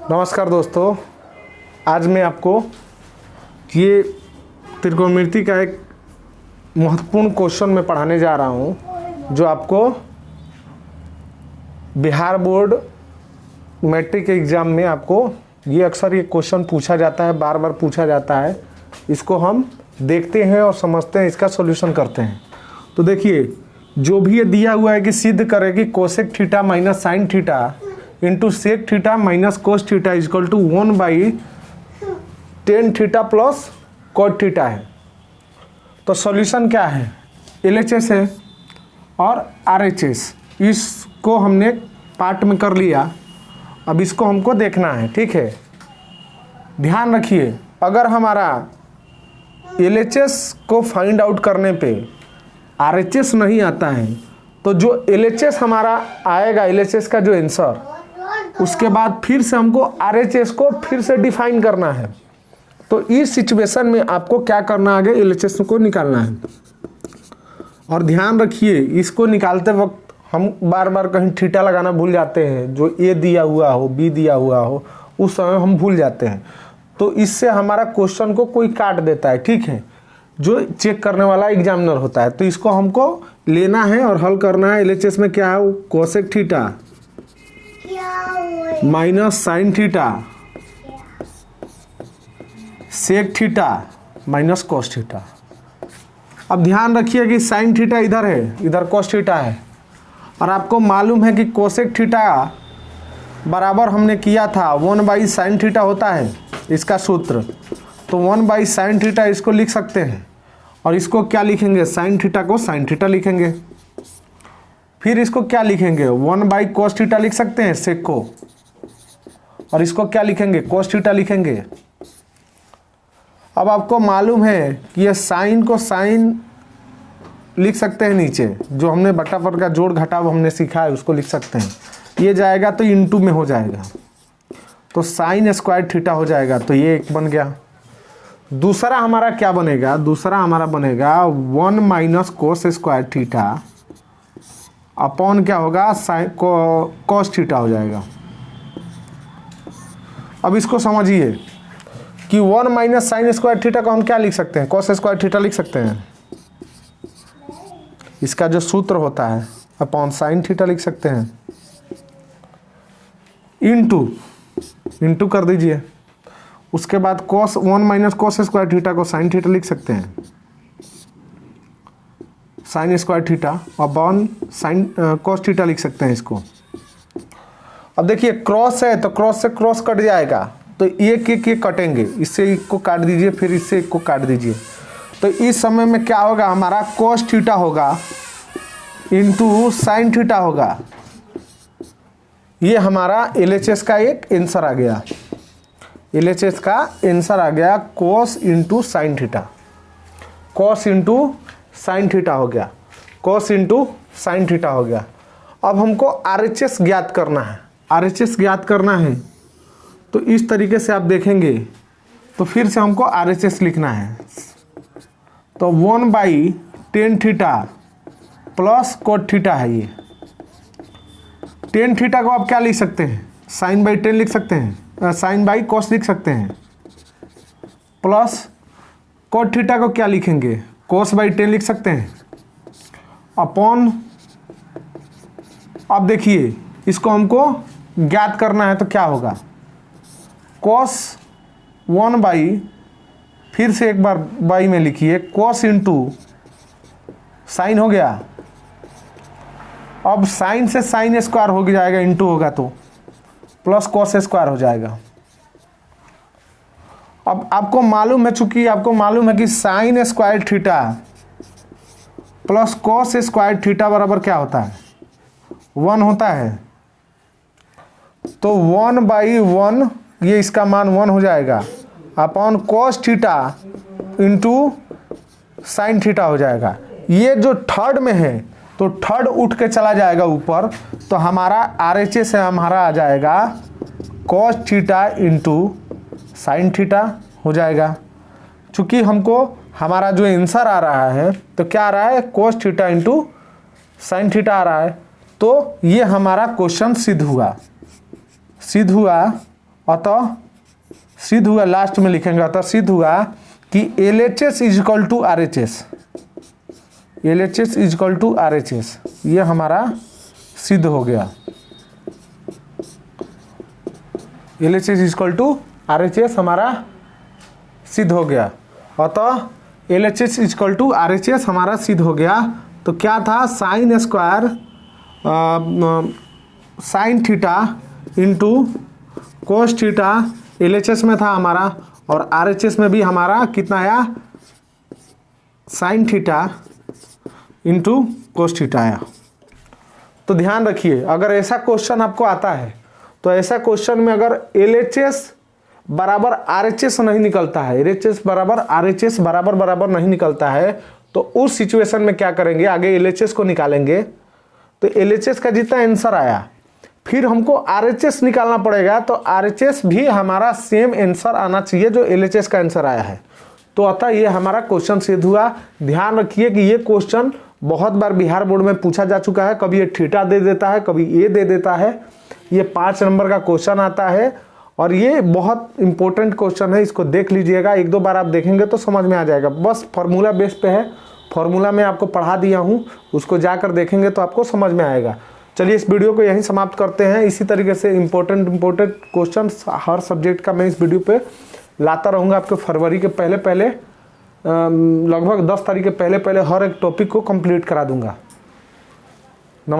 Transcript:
नमस्कार दोस्तों, आज मैं आपको ये त्रिकोणमिति का एक महत्वपूर्ण क्वेश्चन में पढ़ाने जा रहा हूँ, जो आपको बिहार बोर्ड मैट्रिक एग्ज़ाम में आपको ये अक्सर ये क्वेश्चन पूछा जाता है, बार बार पूछा जाता है। इसको हम देखते हैं और समझते हैं, इसका सॉल्यूशन करते हैं। तो देखिए, जो भी ये दिया हुआ है कि सिद्ध करें कि cosec theta minus sine theta into sec theta minus cos theta is equal to 1/tan theta plus cot theta है। तो सॉल्यूशन क्या है? LHS है और RHS। इसको हमने पार्ट में कर लिया, अब इसको हमको देखना है। ठीक है, ध्यान रखिए, अगर हमारा LHS को फाइंड आउट करने पे RHS नहीं आता है तो जो LHS हमारा आएगा, LHS का जो आंसर, उसके बाद फिर से हमको RHS को फिर से डिफाइन करना है। तो इस सिचुएशन में आपको क्या करना, आगे LHS को निकालना है। और ध्यान रखिए, इसको निकालते वक्त हम बार बार कहीं थीटा लगाना भूल जाते हैं। जो A दिया हुआ हो, B दिया हुआ हो, उस समय हम भूल जाते हैं। तो इससे हमारा क्वेश्चन को कोई काट देता है। ठीक है, जो चेक करने वाला एग्जामिनर होता है। तो इसको हमको लेना है और हल करना है। LHS में क्या है? Cosec theta minus sine theta sec theta minus cos theta. अब ध्यान रखिए कि साइन थीटा इधर है, इधर कोस थीटा है, और आपको मालूम है कि कोसेक थीटा बराबर हमने किया था 1/sin थीटा होता है इसका सूत्र। तो 1/sin थीटा इसको लिख सकते हैं, और इसको क्या लिखेंगे? साइन थीटा को साइन थीटा लिखेंगे। फिर इसको क्या लिखेंगे? 1/cos थीटा लिख सकते हैं सेक को, और इसको क्या लिखेंगे? cos थीटा लिखेंगे। अब आपको मालूम है कि ये साइन को साइन लिख सकते हैं नीचे, जो हमने बटा पर का जोड़ घटाव हमने सीखा है उसको लिख सकते हैं। ये जाएगा तो इनटू में हो जाएगा, तो साइन स्क्वायर थीटा हो जाएगा। तो ये एक बन गया। दूसरा हमारा क्या बनेगा? दूसरा हमारा बनेगा 1 minus cos square theta upon क्या होगा? साइन कॉस थीटा हो जाएगा। अब इसको समझिए कि 1 माइनस साइन स्क्वायर थीटा को हम क्या लिख सकते हैं? कॉस स्क्वायर थीटा लिख सकते हैं। इसका जो सूत्र होता है अपॉन साइन थीटा लिख सकते हैं। इनटू कर दीजिए। उसके बाद cos 1 minus cos square theta को साइन थीटा लिख सकते हैं, sine square theta upon sine cos theta लिख सकते हैं इसको। अब देखिए, क्रॉस है तो क्रॉस से क्रॉस कट जाएगा, तो एक एक कटेंगे। इससे एक को काट दीजिए, फिर इससे एक को काट दीजिए। तो इस समय में क्या होगा? हमारा कॉस थीटा होगा इंटू साइन थीटा होगा। ये हमारा LHS का एक आंसर आ गया। LHS का आंसर आ गया cos into sine theta. Cos into sine theta हो गया, कॉस इंटू साइन थीटा हो गया। अब हमको RHS ज्ञात करना है। RHS ज्ञात करना है तो इस तरीके से आप देखेंगे, तो फिर से हमको RHS लिखना है। तो 1/tan theta plus cot theta है ये। tan थीटा को आप क्या लिख सकते हैं? sin/tan लिख सकते हैं, sin/cos लिख सकते हैं, प्लस कोट थीटा को क्या लिखेंगे? cos/tan लिख सकते हैं, अपॉन। अब देखिए, इसको हमको ज्ञात करना है तो क्या होगा? cos 1/, फिर से एक बार बाई में लिखिए, cos इंटू साइन हो गया। अब साइन से साइन स्क्वायर हो जाएगा, इंटू होगा तो प्लस कॉस स्क्वायर हो जाएगा। अब आपको मालूम है, चूंकि आपको मालूम है कि sine square theta plus cos square theta बराबर क्या होता है? 1 होता है। तो 1/1 ये इसका मान 1 हो जाएगा, upon cos theta into sine theta हो जाएगा। ये जो थर्ड में है तो थर्ड उठ के चला जाएगा ऊपर, तो हमारा RHS से हमारा आ जाएगा cos theta into sine theta हो जाएगा। चूँकि हमको हमारा जो आंसर आ रहा है तो क्या आ रहा है? Cos theta into sine theta आ रहा है। तो ये हमारा क्वेश्चन सिद्ध हुआ। अतः सिद्ध हुआ, लास्ट में लिखेंगे, अतः सिद्ध हुआ कि LHS is equal to RHS, LHS is equal to RHS, ये हमारा सिद्ध हो गया। LHS is equal to RHS हमारा सिद्ध हो गया। अतः LHS is equal to RHS हमारा सिद्ध हो गया। तो क्या था, sine square sine theta into cos theta LHS में था हमारा, और RHS में भी हमारा कितना आया, sign theta into cos theta आया। तो ध्यान रखिए, अगर ऐसा क्वेश्चन आपको आता है तो ऐसा क्वेश्चन में अगर LHS बराबर RHS नहीं निकलता है, LHS बराबर RHS बराबर बराबर नहीं निकलता है, तो उस सिचुएशन में क्या करेंगे, आगे LHS को निकालेंगे। तो LHS का जितना आंसर आया, फिर हमको RHS निकालना पड़ेगा, तो RHS भी हमारा सेम आंसर आना चाहिए जो LHS का आंसर आया है। तो अतः ये हमारा क्वेश्चन सिद्ध हुआ। ध्यान रखिए कि ये क्वेश्चन बहुत बार बिहार बोर्ड में पूछा जा चुका है, कभी ये थीटा दे देता है, कभी ये दे देता है। ये 5 नंबर का क्वेश्चन आता है और ये बहुत इंपॉर्टेंट क्वेश्चन है, इसको देख लीजिएगा, 1-2 बार आप देखेंगे तो समझ में आ जाएगा। बस फार्मूला बेस पे है, फार्मूला में आपको पढ़ा दिया हूँ, उसको जाकर देखेंगे तो आपको समझ में आएगा। चलिए इस वीडियो को यहीं समाप्त करते हैं। इसी तरीके से इंपॉर्टेंट क्वेश्चन हर सब्जेक्ट का मैं इस वीडियो पे लाता रहूँगा। आपके फरवरी के पहले लगभग 10 तारीख के पहले हर एक टॉपिक को कंप्लीट करा दूंगा।